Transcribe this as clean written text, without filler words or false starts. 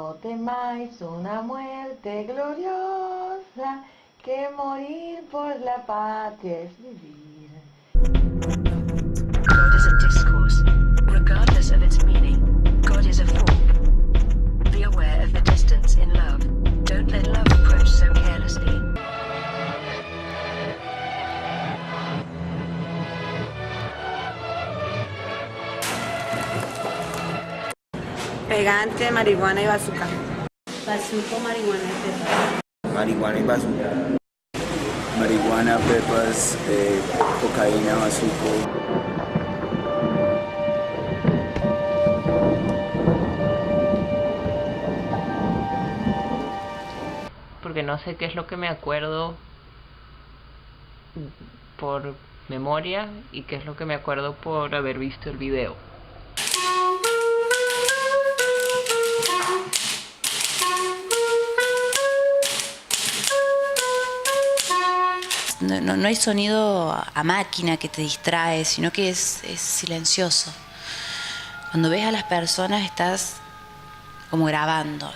No temáis una muerte gloriosa, que morir por la patria es vivir. God is a discourse, regardless of its meaning. God is a form. Be aware of the distance in love. Don't let love approach so carelessly. Pegante, marihuana y bazooka. Bazuco, marihuana y pepas. Marihuana y bazooka. Marihuana, pepas, cocaína, bazuco. Porque no sé qué es lo que me acuerdo por memoria y qué es lo que me acuerdo por haber visto el video. No hay sonido a máquina que te distrae, sino que es silencioso. Cuando ves a las personas estás como grabando.